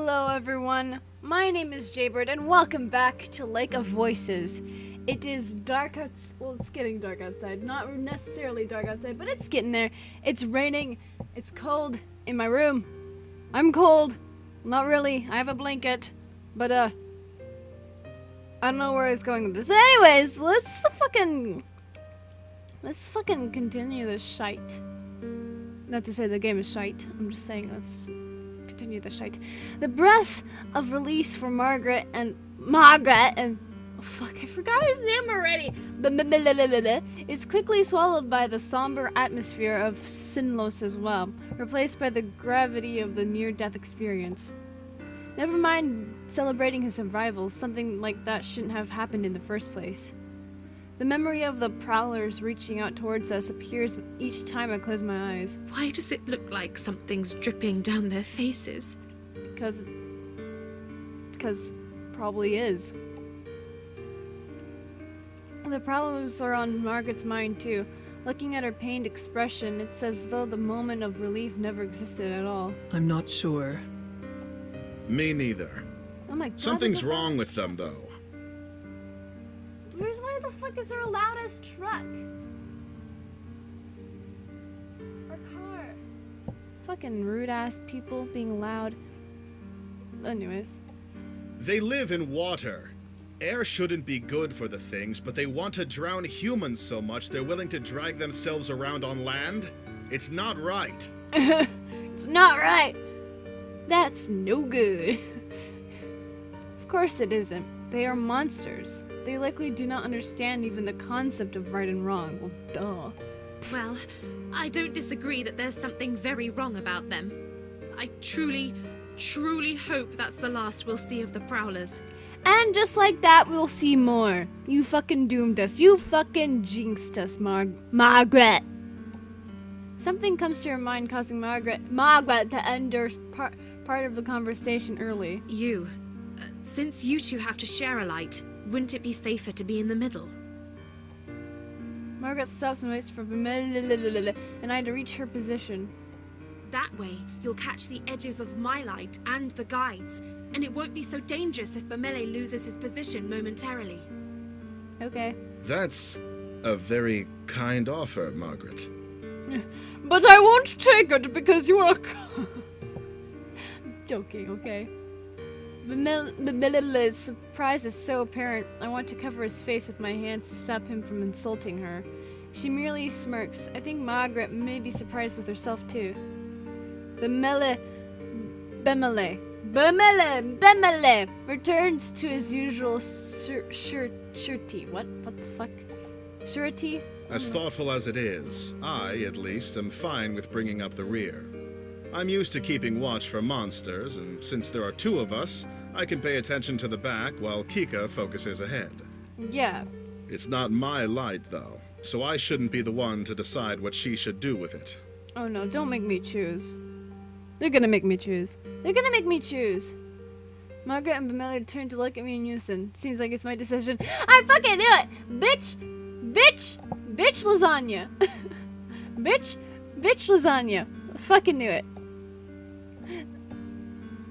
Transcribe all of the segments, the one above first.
Hello everyone, my name is Jaybird and welcome back to Lake of Voices. It is dark it's getting dark outside. Not necessarily dark outside, but it's getting there. It's raining, it's cold in my room. I'm cold. Not really, I have a blanket. But I don't know where I was going with this. Anyways, let's fucking continue this shite. Not to say the game is shite, I'm just saying let's continue the shite. The breath of release for Margaret and oh fuck, I forgot his name already. Is quickly swallowed by the somber atmosphere of Sinlos as well, replaced by the gravity of the near-death experience. Never mind celebrating his survival, something like that shouldn't have happened in the first place. The memory of the prowlers reaching out towards us appears each time I close my eyes. Why does it look like something's dripping down their faces? Because probably is. The prowlers are on Margaret's mind too. Looking at her pained expression, it's as though the moment of relief never existed at all. I'm not sure. Me neither. Oh my god. Something's wrong with them, though. Why the fuck is there a loud ass truck? Or car? Fucking rude ass people being loud. Anyways. They live in water. Air shouldn't be good for the things, but they want to drown humans so much they're willing to drag themselves around on land? It's not right. It's not right. That's no good. Of course it isn't. They are monsters. They likely do not understand even the concept of right and wrong. Well, duh. Well, I don't disagree that there's something very wrong about them. I truly hope that's the last we'll see of the Prowlers. And just like that, we'll see more. You fucking doomed us. You fucking jinxed us, Margaret. Something comes to your mind causing Margaret to end her part of the conversation early. Since you two have to share a light, wouldn't it be safer to be in the middle? Margaret stops and waits for and I had to reach her position. That way, you'll catch the edges of my light and the guides, and it won't be so dangerous if Bamele loses his position momentarily. Okay. That's a very kind offer, Margaret. But I won't take it because you are... Joking, okay? Bamele's surprise is so apparent, I want to cover his face with my hands to stop him from insulting her. She merely smirks. I think Margaret may be surprised with herself too. Bamele returns to his usual surety. What the fuck? Surety? As thoughtful as it is, I, at least, am fine with bringing up the rear. I'm used to keeping watch for monsters, and since there are two of us, I can pay attention to the back while Kika focuses ahead. Yeah. It's not my light, though, so I shouldn't be the one to decide what she should do with it. Oh no, don't make me choose. They're gonna make me choose. They're gonna make me choose. Margaret and Bamele turn to look at me in unison. Seems like it's my decision. I fucking knew it! Bitch lasagna. bitch lasagna. I fucking knew it.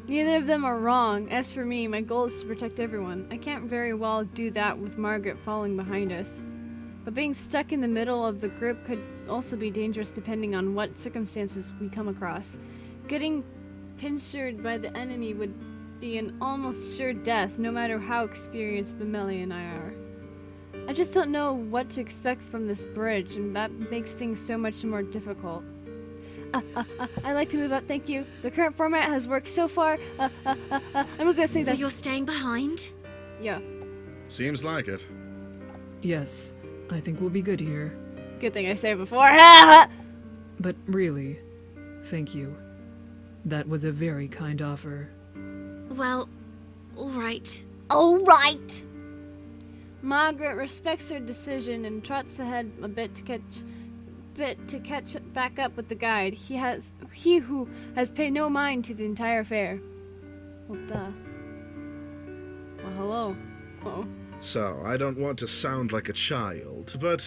Neither of them are wrong. As for me, my goal is to protect everyone. I can't very well do that with Margaret falling behind us. But being stuck in the middle of the group could also be dangerous depending on what circumstances we come across. Getting pincered by the enemy would be an almost sure death, no matter how experienced Bamele and I are. I just don't know what to expect from this bridge, and that makes things so much more difficult. I'd like to move up, thank you. The current format has worked so far. I'm gonna say that. So you're staying behind? Yeah. Seems like it. Yes, I think we'll be good here. Good thing I said before. But really, thank you. That was a very kind offer. Well, alright. Alright! Margaret respects her decision and trots ahead a bit to catch back up with the guide. He who has paid no mind to the entire affair. Well, duh. Well, hello. Oh. So, I don't want to sound like a child, but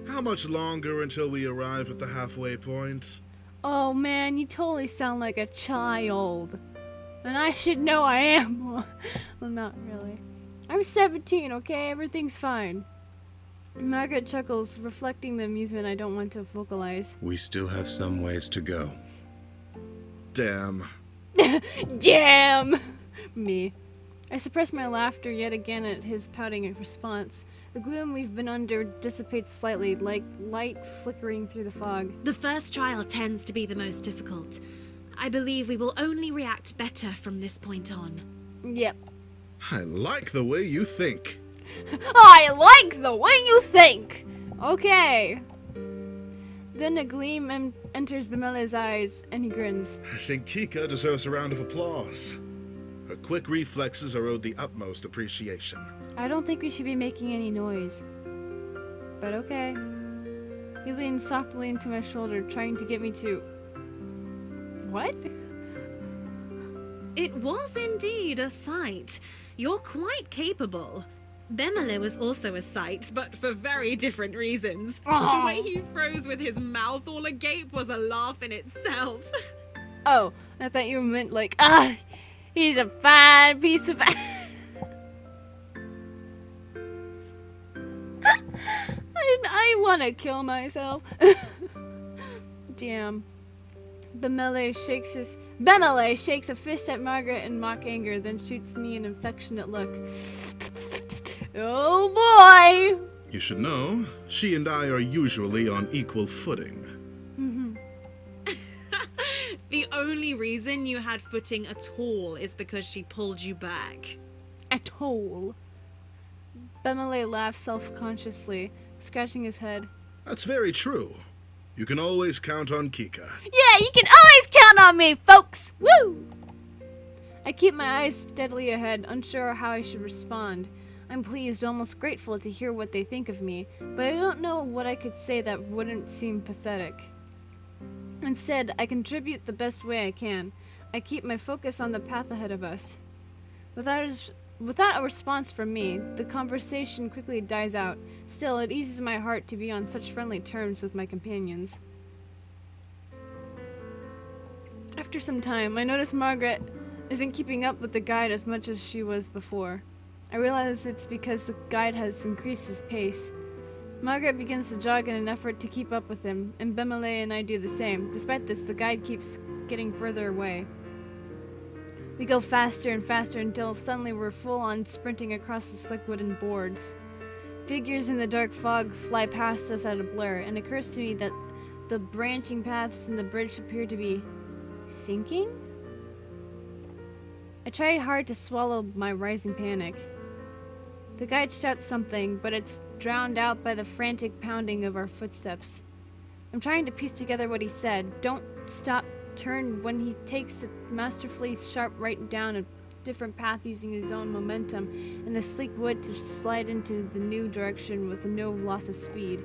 how much longer until we arrive at the halfway point? Oh man, you totally sound like a child. And I should know I am. Well, not really. I'm 17, okay? Everything's fine. Margaret chuckles, reflecting the amusement I don't want to vocalize. We still have some ways to go. Damn. Jam! Me. I suppress my laughter yet again at his pouting response. The gloom we've been under dissipates slightly, like light flickering through the fog. The first trial tends to be the most difficult. I believe we will only react better from this point on. Yep. I like the way you think. I like the way you think! Okay. Then a gleam enters Bemele's eyes, and he grins. I think Kika deserves a round of applause. Her quick reflexes are owed the utmost appreciation. I don't think we should be making any noise. But okay. He leans softly into my shoulder, trying to get me to... What? It was indeed a sight. You're quite capable. Bemele was also a sight, but for very different reasons. Aw. The way he froze with his mouth all agape was a laugh in itself. Oh, I thought you meant like, he's a fine piece of... I want to kill myself. Damn. Bemele shakes a fist at Margaret in mock anger, then shoots me an affectionate look. Oh boy! You should know, she and I are usually on equal footing. The only reason you had footing at all is because she pulled you back. At all. Bemele laughs self-consciously, scratching his head. That's very true. You can always count on Kika. Yeah, you can always count on me, folks! Woo! I keep my eyes steadily ahead, unsure how I should respond. I'm pleased, almost grateful to hear what they think of me, but I don't know what I could say that wouldn't seem pathetic. Instead, I contribute the best way I can. I keep my focus on the path ahead of us. Without a response from me, the conversation quickly dies out. Still, it eases my heart to be on such friendly terms with my companions. After some time, I notice Margaret isn't keeping up with the guide as much as she was before. I realize it's because the guide has increased his pace. Margaret begins to jog in an effort to keep up with him, and Bemele and I do the same. Despite this, the guide keeps getting further away. We go faster and faster until suddenly we're full-on sprinting across the slick wooden boards. Figures in the dark fog fly past us at a blur, and it occurs to me that the branching paths in the bridge appear to be sinking? I try hard to swallow my rising panic. The guide shouts something, but it's drowned out by the frantic pounding of our footsteps. I'm trying to piece together what he said. Don't stop, turn, when he takes a masterfully sharp right down a different path using his own momentum and the sleek wood to slide into the new direction with no loss of speed.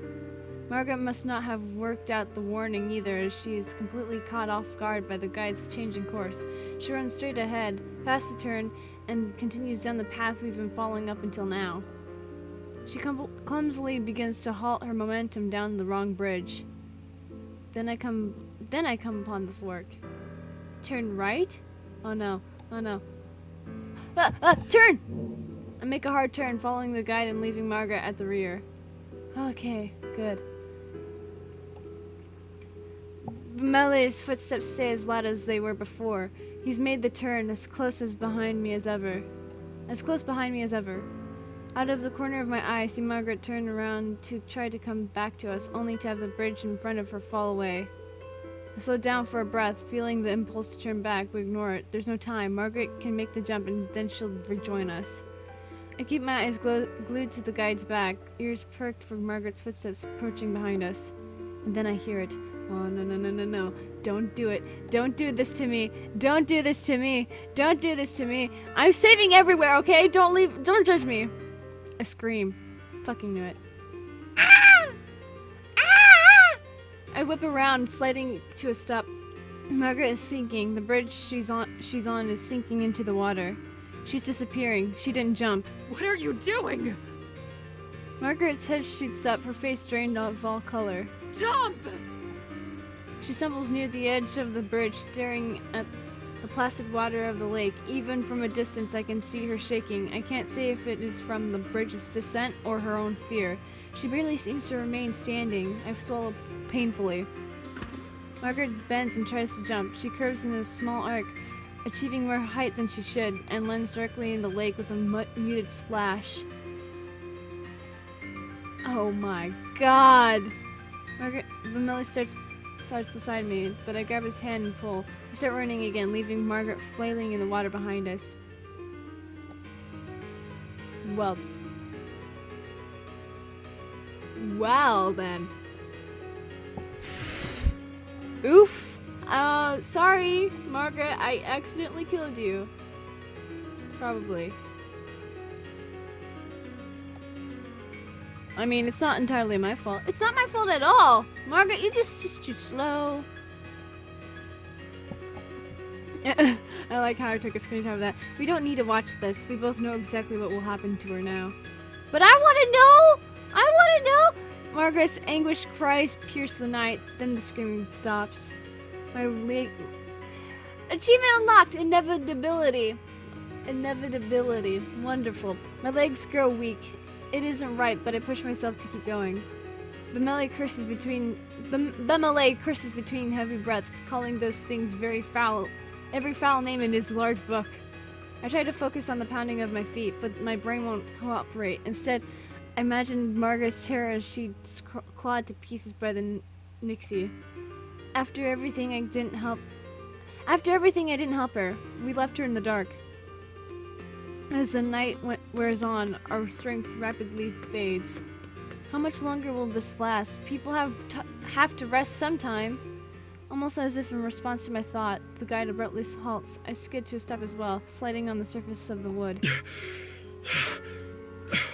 Margaret must not have worked out the warning either, as she is completely caught off guard by the guide's changing course. She runs straight ahead, past the turn, and continues down the path we've been following up until now. She clumsily begins to halt her momentum down the wrong bridge. Then I come upon the fork. Turn right? Oh no, oh no. Turn! I make a hard turn, following the guide and leaving Margaret at the rear. Okay, good. Mele's footsteps stay as loud as they were before. He's made the turn as close behind me as ever. Out of the corner of my eye, I see Margaret turn around to try to come back to us, only to have the bridge in front of her fall away. I slow down for a breath, feeling the impulse to turn back, but ignore it. There's no time. Margaret can make the jump, and then she'll rejoin us. I keep my eyes glued to the guide's back, ears perked for Margaret's footsteps approaching behind us. And then I hear it. Oh, no. Don't do it. Don't do this to me. Don't do this to me. Don't do this to me. I'm saving everywhere, okay? Don't judge me. I scream. Fucking knew it. Ah! Ah! I whip around, sliding to a stop. Margaret is sinking. The bridge she's on is sinking into the water. She's disappearing. She didn't jump. What are you doing? Margaret's head shoots up, her face drained of all color. Jump! She stumbles near the edge of the bridge, staring at the placid water of the lake. Even from a distance, I can see her shaking. I can't say if it is from the bridge's descent or her own fear. She barely seems to remain standing. I swallow painfully. Margaret bends and tries to jump. She curves in a small arc, achieving more height than she should, and lands directly in the lake with a muted splash. Oh my god! Bemele starts beside me, but I grab his hand and pull. We start running again, leaving Margaret flailing in the water behind us. Well then. Oof. Sorry, Margaret, I accidentally killed you. Probably. I mean, it's not entirely my fault. It's not my fault at all! Margaret, you're just too slow. I like how I took a screenshot of that. We don't need to watch this. We both know exactly what will happen to her now. But I want to know! I want to know! Margaret's anguished cries pierce the night. Then the screaming stops. My leg... Achievement unlocked! Inevitability. Wonderful. My legs grow weak. It isn't right, but I push myself to keep going. Bemele curses between heavy breaths, calling those things every foul name in his large book. I try to focus on the pounding of my feet, but my brain won't cooperate. Instead, I imagine Margaret's terror as she's clawed to pieces by the Nixie. After everything, I didn't help her. We left her in the dark. As the night wears on, our strength rapidly fades. How much longer will this last? People have to rest sometime. Almost as if in response to my thought, the guide abruptly halts. I skid to a stop as well, sliding on the surface of the wood.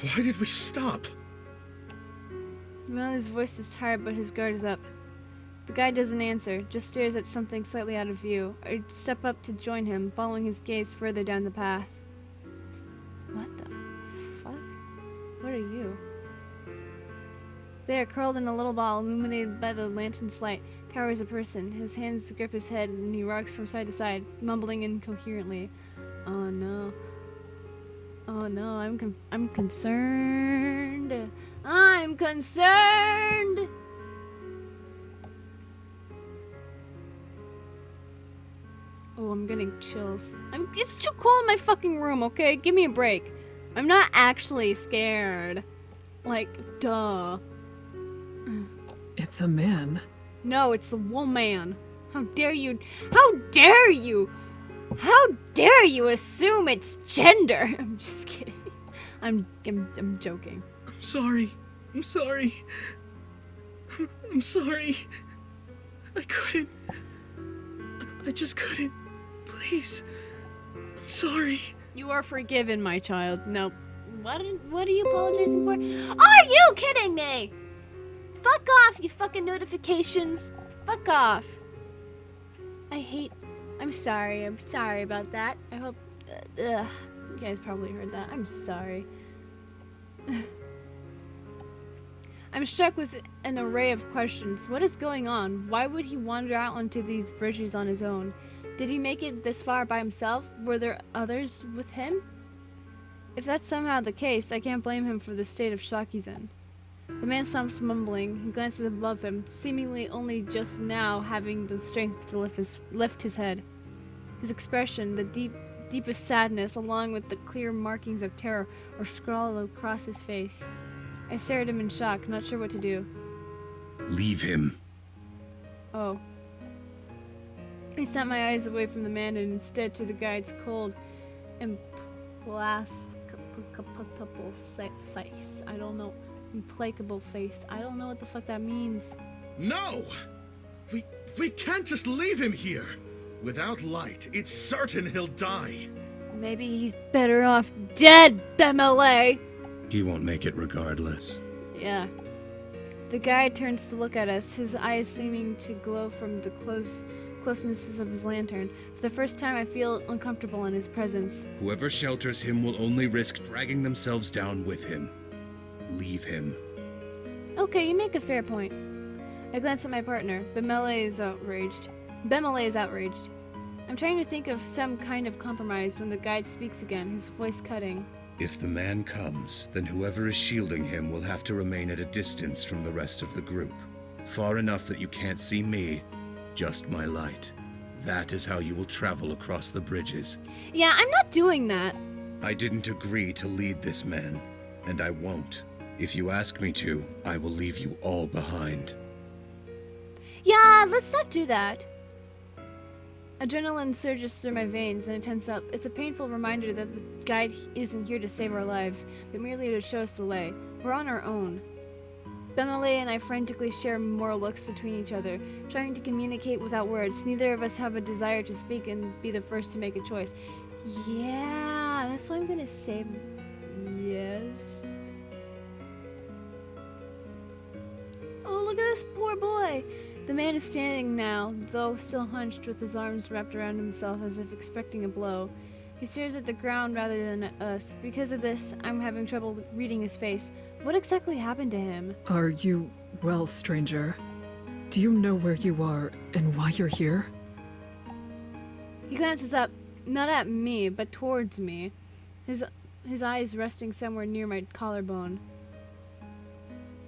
Why did we stop? Melanie's voice is tired, but his guard is up. The guide doesn't answer, just stares at something slightly out of view. I step up to join him, following his gaze further down the path. What the fuck? What are you? There, curled in a little ball, illuminated by the lantern's light, cowers a person. His hands grip his head, and he rocks from side to side, mumbling incoherently. Oh no. Oh no, I'm concerned. I'm concerned! Oh, I'm getting chills. It's too cold in my fucking room, okay? Give me a break. I'm not actually scared. Like, duh. It's a man. No, it's a woman. How dare you? How dare you? How dare you assume it's gender? I'm just kidding. I'm joking. I'm sorry. I'm sorry. I'm sorry. I couldn't. I just couldn't. Please. I'm sorry. You are forgiven, my child. No. What are you apologizing for? Are you kidding me? Fuck off, you fucking notifications. Fuck off. I'm sorry about that. I hope, you guys probably heard that. I'm sorry. I'm struck with an array of questions. What is going on? Why would he wander out onto these bridges on his own? Did he make it this far by himself? Were there others with him? If that's somehow the case, I can't blame him for the state of shock he's in. The man stops mumbling. He glances above him, seemingly only just now having the strength to lift his head. His expression, the deepest sadness, along with the clear markings of terror, are scrawled across his face. I stare at him in shock, not sure what to do. Leave him. Oh. I sent my eyes away from the man and instead to the guide's cold, implacable face. I don't know. Implacable face. I don't know what the fuck that means. No! We can't just leave him here. Without light, it's certain he'll die. Maybe he's better off dead, Bemele! He won't make it regardless. Yeah. The guide turns to look at us, his eyes seeming to glow from the closeness of his lantern. For the first time, I feel uncomfortable in his presence. Whoever shelters him will only risk dragging themselves down with him. Leave him. Okay, you make a fair point. I glance at my partner. Bemele is outraged. I'm trying to think of some kind of compromise when the guide speaks again, his voice cutting. If the man comes, then whoever is shielding him will have to remain at a distance from the rest of the group. Far enough that you can't see me, just my light. That is how you will travel across the bridges. Yeah, I'm not doing that. I didn't agree to lead this man, and I won't. If you ask me to, I will leave you all behind. Yeah, let's not do that. Adrenaline surges through my veins and I tense up. It's a painful reminder that the guide isn't here to save our lives, but merely to show us the way. We're on our own. Bemele and I frantically share more looks between each other, trying to communicate without words. Neither of us have a desire to speak and be the first to make a choice. Yeah, that's why I'm gonna say yes. Oh, look at this poor boy. The man is standing now, though still hunched with his arms wrapped around himself as if expecting a blow. He stares at the ground rather than at us. Because of this, I'm having trouble reading his face. What exactly happened to him? Are you well, stranger? Do you know where you are and why you're here? He glances up, not at me, but towards me, his eyes resting somewhere near my collarbone.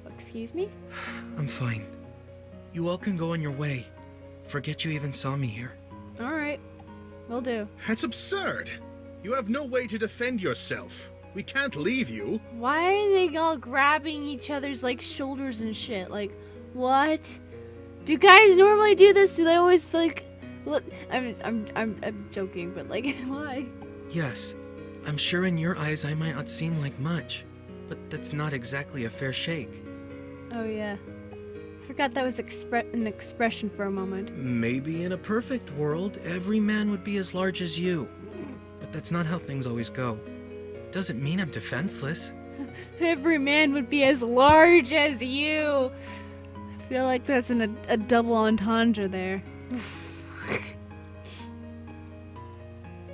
Excuse me? I'm fine. You all can go on your way. Forget you even saw me here. Alright, will do. That's absurd. You have no way to defend yourself. We can't leave you. Why are they all grabbing each other's, like, shoulders and shit? Like, what? Do guys normally do this? Do they always, like... Look, I'm joking, but, like, why? Yes, I'm sure in your eyes I might not seem like much, but that's not exactly a fair shake. Oh, yeah. Forgot that was an expression for a moment. Maybe in a perfect world, every man would be as large as you. But that's not how things always go. Doesn't mean I'm defenseless. Every man would be as large as you. I feel like that's a double entendre there.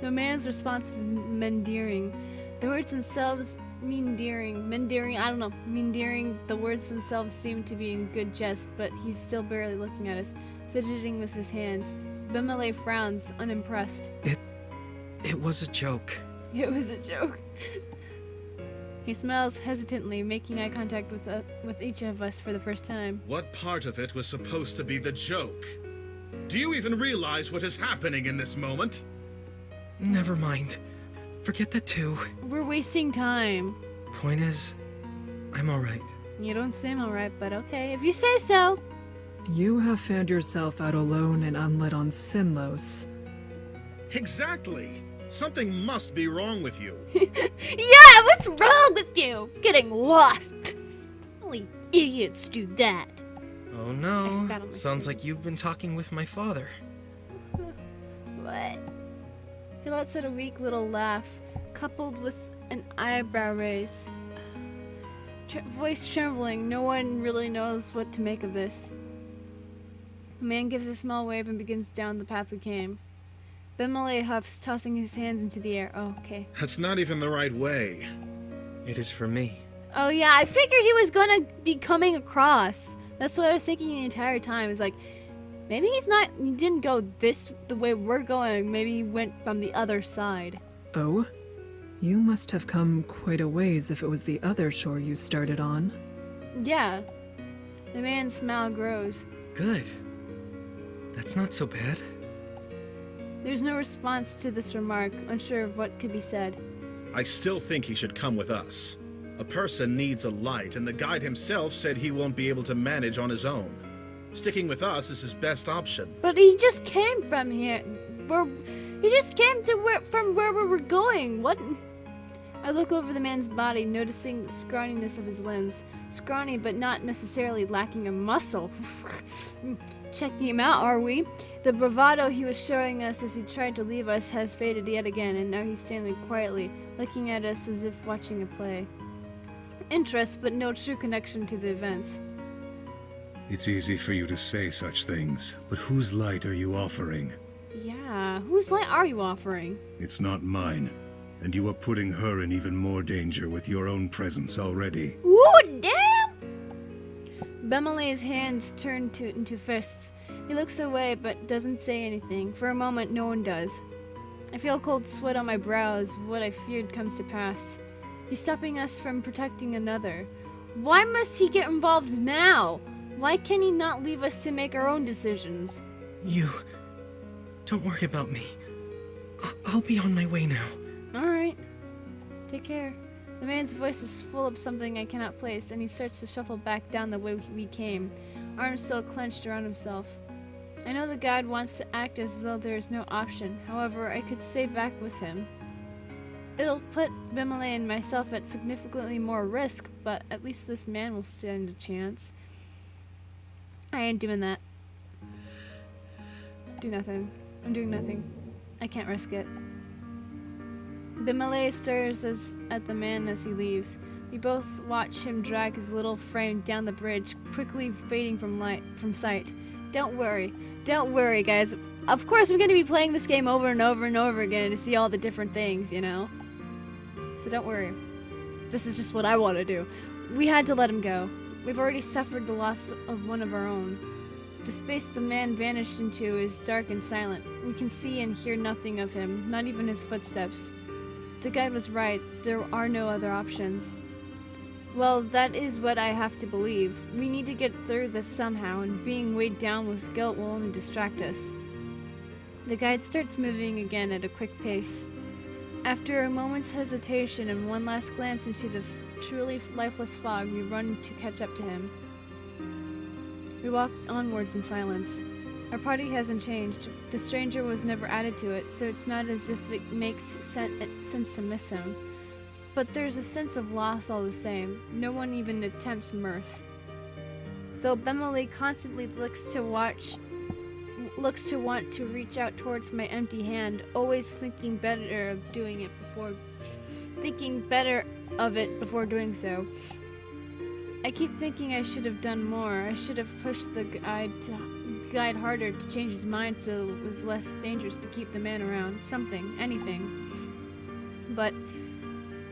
The man's response is mendeering. The words themselves mean deering. Mendeering, I don't know. Mendeering, the words themselves seem to be in good jest, but he's still barely looking at us, fidgeting with his hands. Bemele frowns, unimpressed. It was a joke. It was a joke. He smiles hesitantly, making eye contact with each of us for the first time. What part of it was supposed to be the joke? Do you even realize what is happening in this moment? Never mind. Forget that too. We're wasting time. Point is, I'm alright. You don't seem alright, but okay, if you say so. You have found yourself out alone and unlit on Sinlos. Exactly. Something must be wrong with you. Yeah, what's wrong with you? Getting lost. Only idiots do that. Oh I no. spat on my Sounds skin. like you've been talking with my father. What? He lets out a weak little laugh, coupled with an eyebrow raise. Voice trembling, no one really knows what to make of this. The man gives a small wave and begins down the path we came. Bemele huffs, tossing his hands into the air. Oh, okay. That's not even the right way. It is for me. Oh yeah, I figured he was gonna be coming across. That's what I was thinking the entire time. It's like, maybe he didn't go the way we're going. Maybe he went from the other side. Oh? You must have come quite a ways if it was the other shore you started on. Yeah. The man's smile grows. Good. That's not so bad. There's no response to this remark, unsure of what could be said. I still think he should come with us. A person needs a light, and the guide himself said he won't be able to manage on his own. Sticking with us is his best option. But he just came from here. He just came to from where we were going. What? I look over the man's body, noticing the scrawniness of his limbs. Scrawny, but not necessarily lacking a muscle. Checking him out, are we? The bravado he was showing us as he tried to leave us has faded yet again, and now he's standing quietly, looking at us as if watching a play. Interest, but no true connection to the events. It's easy for you to say such things, but whose light are you offering? Yeah, whose light are you offering? It's not mine, and you are putting her in even more danger with your own presence already. Ooh, damn! Bemele's hands turned into fists. He looks away but doesn't say anything. For a moment, no one does. I feel a cold sweat on my brow as what I feared comes to pass. He's stopping us from protecting another. Why must he get involved now? Why can he not leave us to make our own decisions? You... Don't worry about me. I'll be on my way now. Alright. Take care. The man's voice is full of something I cannot place, and he starts to shuffle back down the way we came, arms still clenched around himself. I know the guide wants to act as though there is no option. However, I could stay back with him. It'll put Bimele and myself at significantly more risk, but at least this man will stand a chance. I ain't doing that. Do nothing. I'm doing nothing. I can't risk it. Bimele stares at the man as he leaves. We both watch him drag his little frame down the bridge, quickly fading from sight. Don't worry, guys. Of course, I'm going to be playing this game over and over and over again to see all the different things, you know? So don't worry. This is just what I want to do. We had to let him go. We've already suffered the loss of one of our own. The space the man vanished into is dark and silent. We can see and hear nothing of him, not even his footsteps. The guide was right. There are no other options. Well, that is what I have to believe. We need to get through this somehow, and being weighed down with guilt will only distract us. The guide starts moving again at a quick pace. After a moment's hesitation and one last glance into the truly lifeless fog, we run to catch up to him. We walk onwards in silence. Our party hasn't changed. The stranger was never added to it, so it's not as if it makes sense to miss him. But there's a sense of loss all the same. No one even attempts mirth. Though Bimele constantly looks to want to reach out towards my empty hand, always thinking better of it before doing so. I keep thinking I should have done more. I should have pushed the guide harder to change his mind so it was less dangerous to keep the man around. Something, anything. But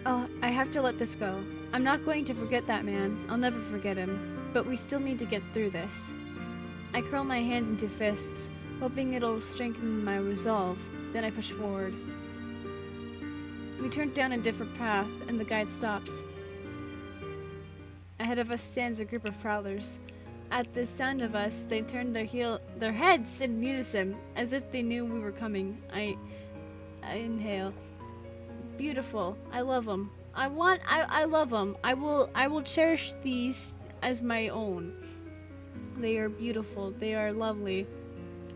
I have to let this go. I'm not going to forget that man. I'll never forget him. But we still need to get through this. I curl my hands into fists, hoping it'll strengthen my resolve. Then I push forward. We turn down a different path, and the guide stops. Ahead of us stands a group of prowlers. At the sound of us, they turned their heads in unison, as if they knew we were coming. I inhale. Beautiful. I love them. I love them. I will cherish these as my own. They are beautiful. They are lovely.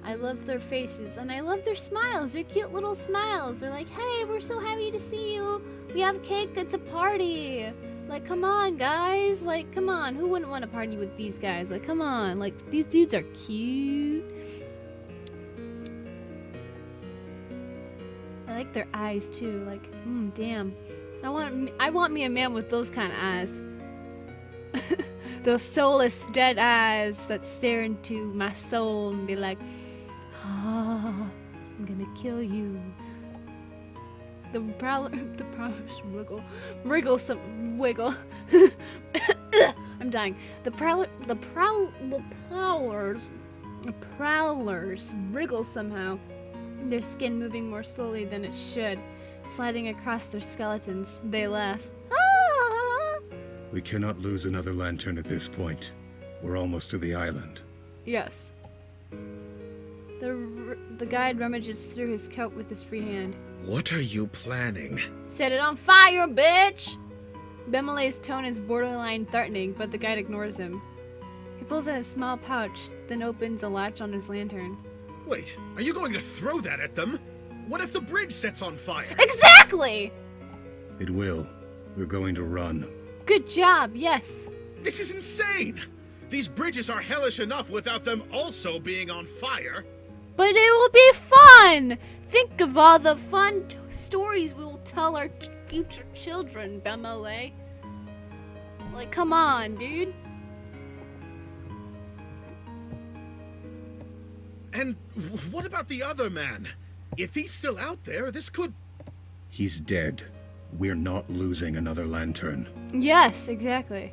I love their faces, and I love their smiles. They're cute little smiles. They're like, hey, we're so happy to see you. We have cake. It's a party. Like, come on, guys. Like, come on. Who wouldn't want to party with these guys? Like, come on. Like, these dudes are cute. I like their eyes, too. Like, damn. I want me a man with those kind of eyes. Those soulless, dead eyes that stare into my soul and be like, I'm gonna kill you. The prowlers wiggle. I'm dying. The prowlers wriggle somehow, their skin moving more slowly than it should, sliding across their skeletons. They laugh. We cannot lose another lantern at this point. We're almost to the island. Yes. The guide rummages through his coat with his free hand. What are you planning? Set it on fire, bitch! Bimele's tone is borderline threatening, but the guide ignores him. He pulls out a small pouch, then opens a latch on his lantern. Wait, are you going to throw that at them? What if the bridge sets on fire? Exactly! It will. We're going to run. Good job, yes. This is insane! These bridges are hellish enough without them also being on fire. But it will be fun! Think of all the fun stories we will tell our future children, Bimele. Like, come on, dude. And what about the other man? If he's still out there, this could... He's dead. We're not losing another lantern. Yes, exactly.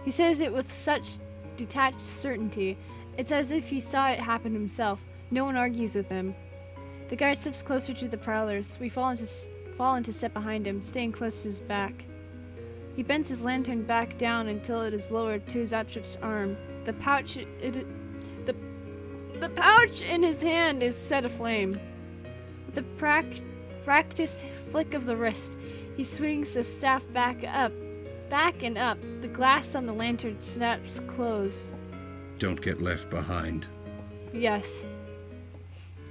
He says it with such detached certainty. It's as if he saw it happen himself. No one argues with him. The guide steps closer to the prowlers. We fall into step behind him, staying close to his back. He bends his lantern back down until it is lowered to his outstretched arm. The pouch in his hand is set aflame. With a practiced flick of the wrist, he swings the staff back and up. The glass on the lantern snaps closed. Don't get left behind. Yes.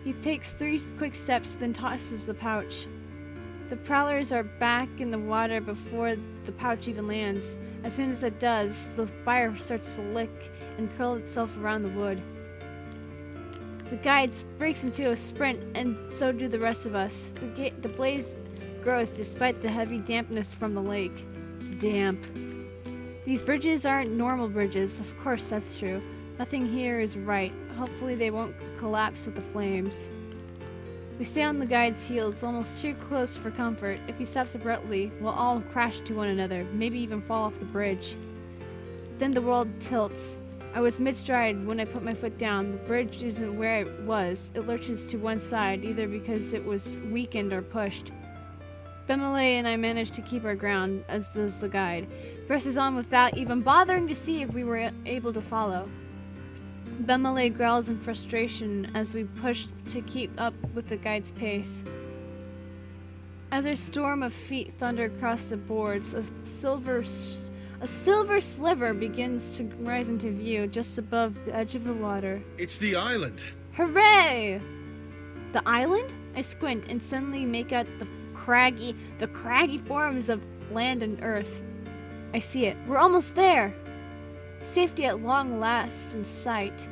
He takes 3 quick steps, then tosses the pouch. The prowlers are back in the water before the pouch even lands. As soon as it does, the fire starts to lick and curl itself around the wood. The guide breaks into a sprint, and so do the rest of us. The blaze grows despite the heavy dampness from the lake. Damp. These bridges aren't normal bridges. Of course, that's true. Nothing here is right. Hopefully they won't collapse with the flames. We stay on the guide's heels, almost too close for comfort. If he stops abruptly, we'll all crash into one another, maybe even fall off the bridge. Then the world tilts. I was mid-stride when I put my foot down. The bridge isn't where it was. It lurches to one side, either because it was weakened or pushed. Bemele and I managed to keep our ground, as does the guide. Presses on without even bothering to see if we were able to follow. Bemele growls in frustration as we push to keep up with the guide's pace. As our storm of feet thunder across the boards, a silver sliver begins to rise into view just above the edge of the water. It's the island. Hooray! The island? I squint and suddenly make out the craggy forms of land and earth. I see it. We're almost there! Safety at long last in sight.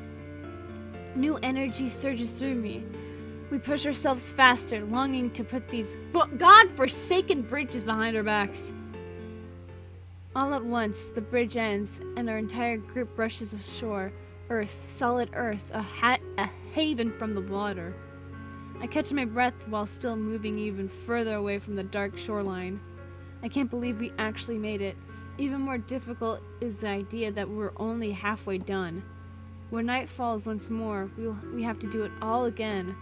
New energy surges through me. We push ourselves faster, longing to put these God-forsaken bridges behind our backs. All at once, the bridge ends, and our entire group rushes ashore. Earth, solid earth, a haven from the water. I catch my breath while still moving even further away from the dark shoreline. I can't believe we actually made it. Even more difficult is the idea that we're only halfway done. When night falls once more, we have to do it all again.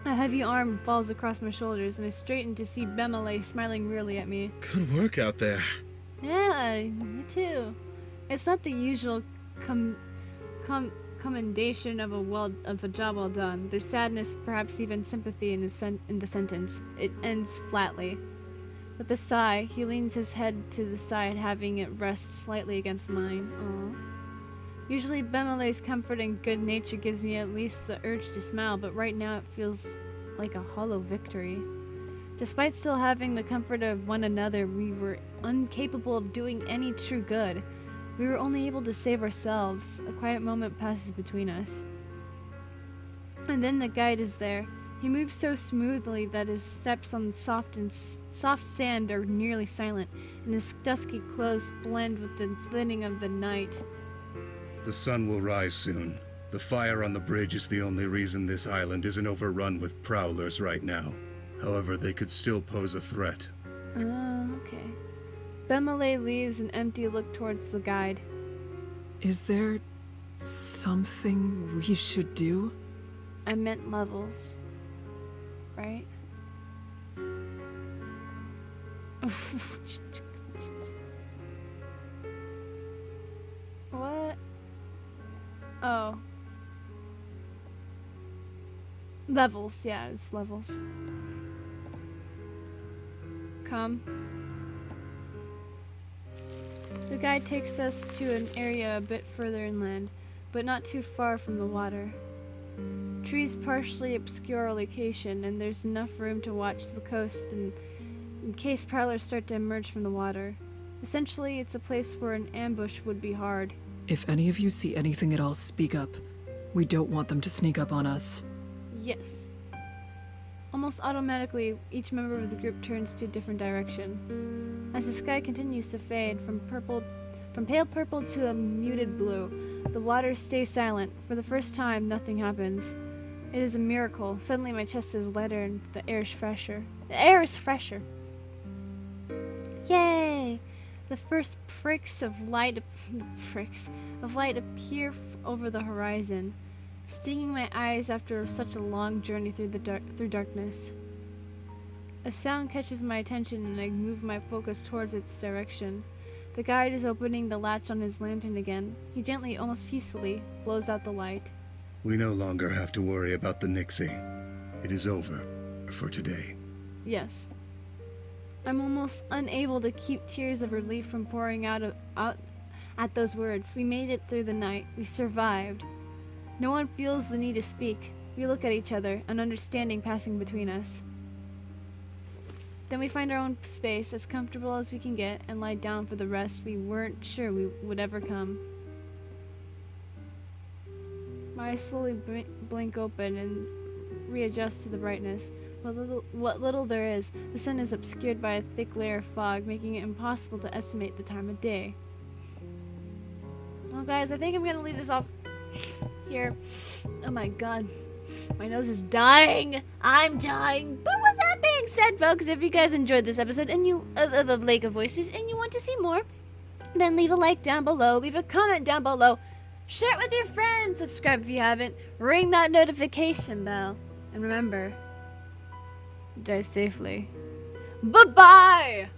A heavy arm falls across my shoulders, and I straighten to see Bemele smiling wearily at me. Good work out there. Yeah, you too. It's not the usual commendation of a job well done. There's sadness, perhaps even sympathy in the sentence. It ends flatly. With a sigh, he leans his head to the side, having it rest slightly against mine. Aww. Usually Bemele's comfort and good nature gives me at least the urge to smile, but right now it feels like a hollow victory. Despite still having the comfort of one another, we were incapable of doing any true good. We were only able to save ourselves. A quiet moment passes between us. And then the guide is there. He moves so smoothly that his steps on soft sand are nearly silent, and his dusky clothes blend with the thinning of the night. The sun will rise soon. The fire on the bridge is the only reason this island isn't overrun with prowlers right now. However, they could still pose a threat. Okay. Bemele leaves an empty look towards the guide. Is there something we should do? I meant levels. Right? What? Oh. Levels, yeah, it's levels. Come. The guide takes us to an area a bit further inland, but not too far from the water. Trees partially obscure our location, and there's enough room to watch the coast in case prowlers start to emerge from the water. Essentially, it's a place where an ambush would be hard. If any of you see anything at all, speak up. We don't want them to sneak up on us. Yes. Almost automatically, each member of the group turns to a different direction. As the sky continues to fade from pale purple to a muted blue, the waters stay silent. For the first time, nothing happens. It is a miracle. Suddenly my chest is lighter and the air is fresher. The air is fresher. Yay! The first pricks of light appear over the horizon, stinging my eyes after such a long journey through darkness. A sound catches my attention and I move my focus towards its direction. The guide is opening the latch on his lantern again. He gently, almost peacefully, blows out the light. We no longer have to worry about the Nixie. It is over for today. Yes. I'm almost unable to keep tears of relief from pouring out at those words. We made it through the night. We survived. No one feels the need to speak. We look at each other, an understanding passing between us. Then we find our own space, as comfortable as we can get, and lie down for the rest we weren't sure we would ever come. My eyes slowly blink open and readjust to the brightness. What little there is, the sun is obscured by a thick layer of fog, making it impossible to estimate the time of day. Well, guys, I think I'm gonna leave this off here. Oh my god. My nose is dying. I'm dying. But with that being said, folks, if you guys enjoyed this episode and of Lake of Voices and you want to see more, then leave a like down below, leave a comment down below, share it with your friends, subscribe if you haven't, ring that notification bell, and remember, die safely. Bye-bye!